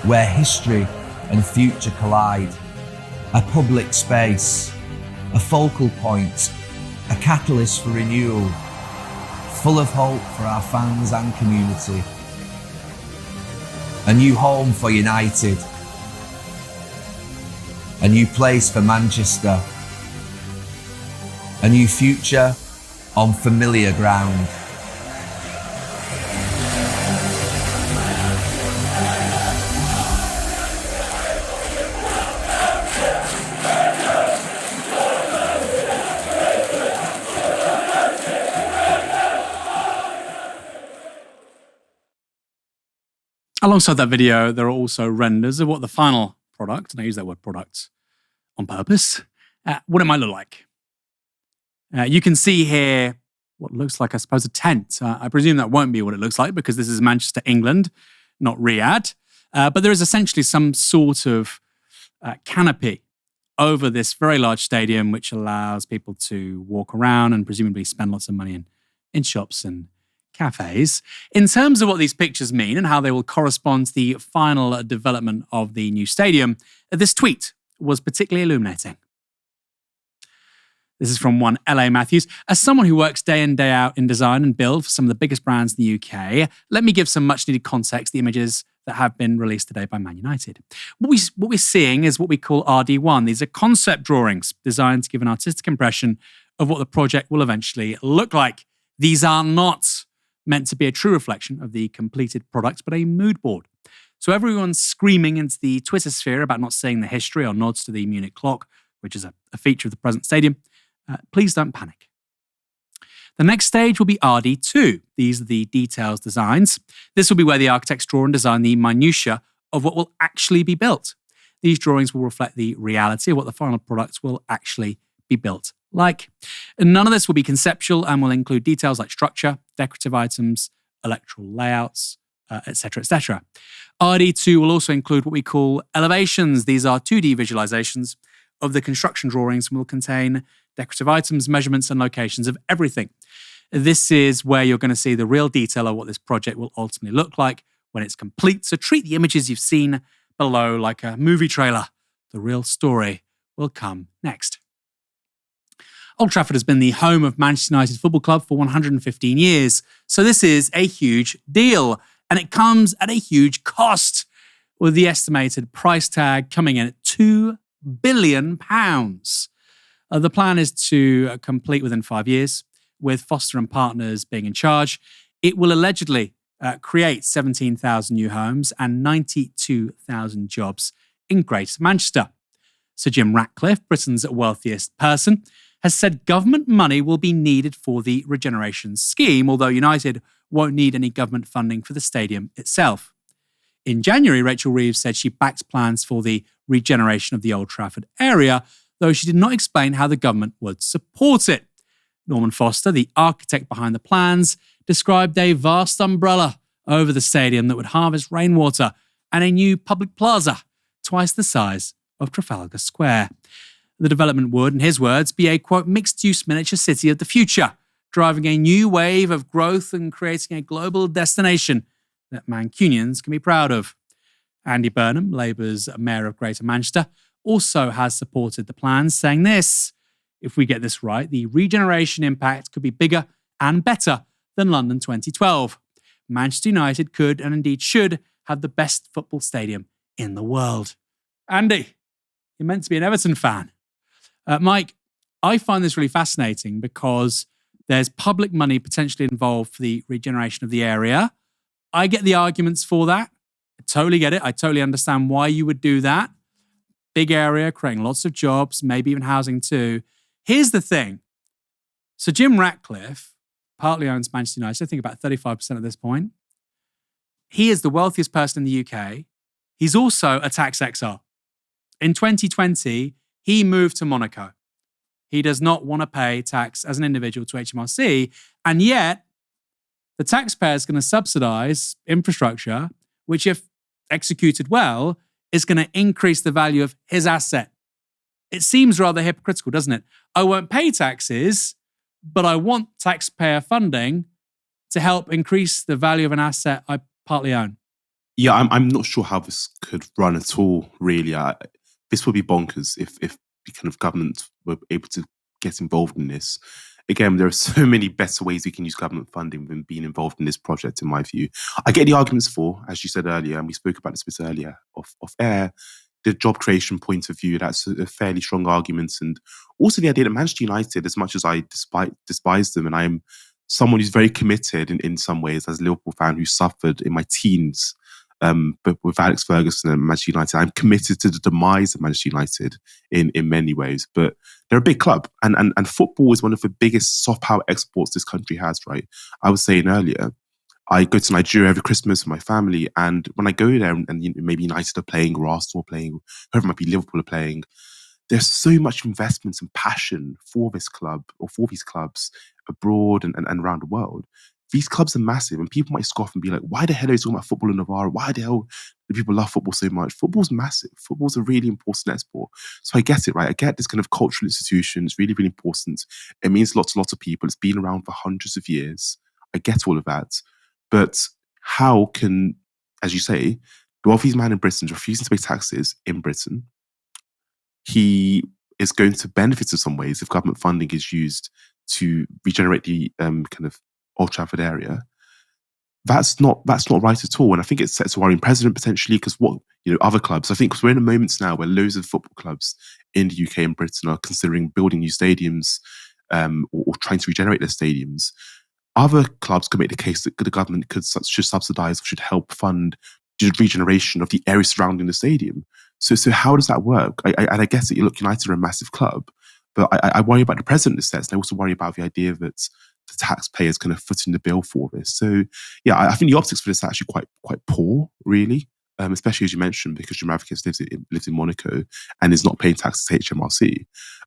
where history and future collide. A public space, a focal point, a catalyst for renewal, full of hope for our fans and community. A new home for United, a new place for Manchester, a new future on familiar ground. Alongside that video, there are also renders of what the final product, and I use that word product on purpose, what it might look like. You can see here what looks like, I suppose, a tent. I presume that won't be what it looks like because this is Manchester, England, not Riyadh. But there is essentially some sort of canopy over this very large stadium, which allows people to walk around and presumably spend lots of money in shops and cafes. In terms of what these pictures mean and how they will correspond to the final development of the new stadium, this tweet was particularly illuminating. This is from one LA Matthews. As someone who works day in, day out in design and build for some of the biggest brands in the UK, let me give some much needed context to the images that have been released today by Man United. What we're seeing is what we call RD1. These are concept drawings designed to give an artistic impression of what the project will eventually look like. These are not meant to be a true reflection of the completed product, but a mood board. So everyone's screaming into the Twitter sphere about not seeing the history or nods to the Munich clock, which is a feature of the present stadium. Please don't panic. The next stage will be RD2. These are the details designs. This will be where the architects draw and design the minutiae of what will actually be built. These drawings will reflect the reality of what the final product will actually be built like. And none of this will be conceptual and will include details like structure, decorative items, electoral layouts, etc., etc. RD2 will also include what we call elevations. These are 2D visualizations of the construction drawings and will contain decorative items, measurements, and locations of everything. This is where you're going to see the real detail of what this project will ultimately look like when it's complete. So treat the images you've seen below like a movie trailer. The real story will come next. Old Trafford has been the home of Manchester United Football Club for 115 years, so this is a huge deal, and it comes at a huge cost, with the estimated price tag coming in at £2 billion. The plan is to complete within 5 years, with Foster and partners being in charge. It will allegedly create 17,000 new homes and 92,000 jobs in Greater Manchester. Sir Jim Ratcliffe, Britain's wealthiest person, has said government money will be needed for the regeneration scheme, although United won't need any government funding for the stadium itself. In January, Rachel Reeves said she backed plans for the regeneration of the Old Trafford area, though she did not explain how the government would support it. Norman Foster, the architect behind the plans, described a vast umbrella over the stadium that would harvest rainwater and a new public plaza, twice the size of Trafalgar Square. The development would, in his words, be a, quote, mixed-use miniature city of the future, driving a new wave of growth and creating a global destination that Mancunians can be proud of. Andy Burnham, Labour's Mayor of Greater Manchester, also has supported the plans, saying this: if we get this right, the regeneration impact could be bigger and better than London 2012. Manchester United could, and indeed should, have the best football stadium in the world. Andy, you're meant to be an Everton fan. Mike, I find this really fascinating because there's public money potentially involved for the regeneration of the area. I get the arguments for that. I totally get it. I totally understand why you would do that. Big area, creating lots of jobs, maybe even housing too. Here's the thing. So Jim Ratcliffe partly owns Manchester United, I think about 35% at this point. He is the wealthiest person in the UK. He's also a tax exile. In 2020, he moved to Monaco. He does not want to pay tax as an individual to HMRC, and yet the taxpayer is going to subsidise infrastructure, which, if executed well, is going to increase the value of his asset. It seems rather hypocritical, doesn't it? I won't pay taxes, but I want taxpayer funding to help increase the value of an asset I partly own. Yeah, I'm not sure how this could run at all, really. This would be bonkers if the kind of government were able to get involved in this. Again, there are so many better ways we can use government funding than being involved in this project, in my view. I get the arguments for, as you said earlier, and we spoke about this a bit earlier, off air, the job creation point of view. That's a fairly strong argument. And also the idea that Manchester United, as much as I despise them, and I'm someone who's very committed in some ways as a Liverpool fan who suffered in my teens, but with Alex Ferguson and Manchester United, I'm committed to the demise of Manchester United in many ways. But they're a big club, and football is one of the biggest soft power exports this country has, right? I was saying earlier, I go to Nigeria every Christmas with my family, and when I go there and maybe United are playing, or Arsenal are playing, whoever it might be, Liverpool are playing, there's so much investment and passion for this club, or for these clubs abroad and around the world. These clubs are massive, and people might scoff and be like, why the hell are you talking about football in Novara? Why the hell do people love football so much? Football's massive. Football's a really important export. So I get it, right? I get this kind of cultural institution. It's really, really important. It means lots and lots of people. It's been around for hundreds of years. I get all of that. But how can, as you say, the wealthiest man in Britain is refusing to pay taxes in Britain? He is going to benefit in some ways if government funding is used to regenerate the kind of Old Trafford area. That's not right at all. And I think it sets a worrying precedent potentially, because other clubs, I think, because we're in a moment now where loads of football clubs in the UK and Britain are considering building new stadiums or trying to regenerate their stadiums. Other clubs could make the case that the government should subsidise or should help fund the regeneration of the area surrounding the stadium. So how does that work? I guess that United are a massive club, but I worry about the precedent it sets, and I also worry about the idea that the taxpayers kind of footing the bill for this. So yeah, I think the optics for this are actually quite poor, really, especially as you mentioned, because Jim Ratcliffe lives in Monaco and is not paying taxes to HMRC.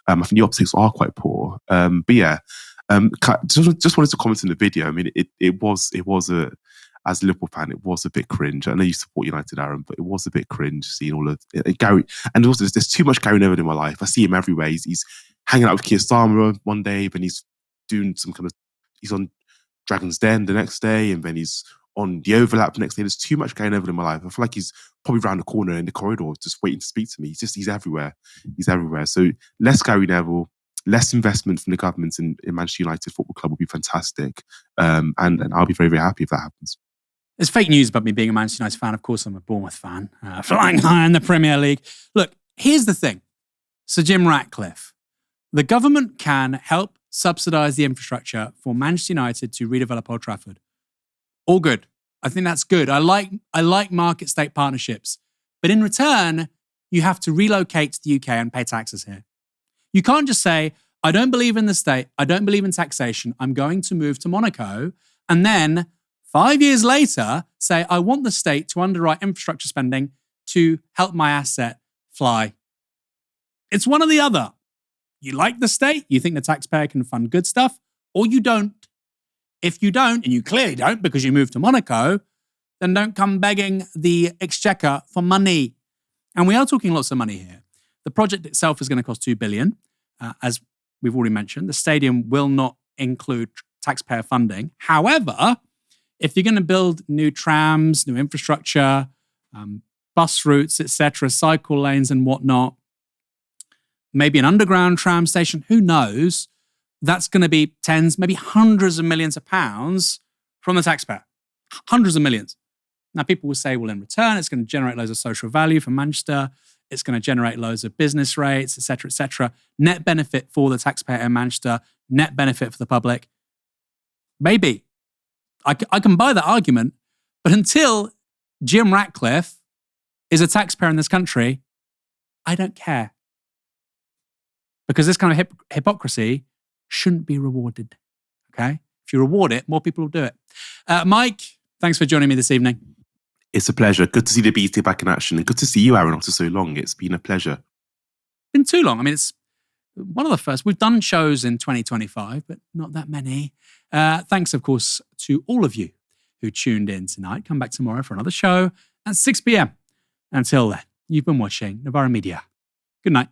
I think the optics are quite poor. But yeah, just wanted to comment on the video. I mean, it was as a Liverpool fan, it was a bit cringe. I know you support United, Aaron, but it was a bit cringe seeing all of Gary. And also, there's too much Gary Neville in my life. I see him everywhere. He's hanging out with Keir Starmer one day, then he's doing he's on Dragon's Den the next day, and then he's on the Overlap the next day. There's too much Gary Neville in my life. I feel like he's probably around the corner in the corridor just waiting to speak to me. He's everywhere. He's everywhere. So less Gary Neville, less investment from the government in Manchester United Football Club would be fantastic. And I'll be very, very happy if that happens. There's fake news about me being a Manchester United fan. Of course, I'm a Bournemouth fan, flying high in the Premier League. Look, here's the thing. Sir Jim Ratcliffe, the government can help subsidise the infrastructure for Manchester United to redevelop Old Trafford. All good. I think that's good. I like market-state partnerships. But in return, you have to relocate to the UK and pay taxes here. You can't just say, I don't believe in the state, I don't believe in taxation, I'm going to move to Monaco, and then 5 years later say, I want the state to underwrite infrastructure spending to help my asset fly. It's one or the other. You like the state, you think the taxpayer can fund good stuff, or you don't. If you don't, and you clearly don't because you moved to Monaco, then don't come begging the exchequer for money. And we are talking lots of money here. The project itself is going to cost $2 billion. As we've already mentioned, the stadium will not include taxpayer funding. However, if you're going to build new trams, new infrastructure, bus routes, etc., cycle lanes and whatnot, maybe an underground tram station, who knows, that's going to be tens, maybe hundreds of millions of pounds from the taxpayer. Hundreds of millions. Now, people will say, well, in return, it's going to generate loads of social value for Manchester. It's going to generate loads of business rates, etc., etc. Net benefit for the taxpayer in Manchester, net benefit for the public. Maybe. I can buy that argument, but until Jim Ratcliffe is a taxpayer in this country, I don't care. Because this kind of hypocrisy shouldn't be rewarded, okay? If you reward it, more people will do it. Mike, thanks for joining me this evening. It's a pleasure. Good to see the BT back in action, and good to see you, Aaron, after so long. It's been a pleasure. Been too long. I mean, it's one of the first. We've done shows in 2025, but not that many. Thanks, of course, to all of you who tuned in tonight. Come back tomorrow for another show at 6 p.m. Until then, you've been watching Novara Media. Good night.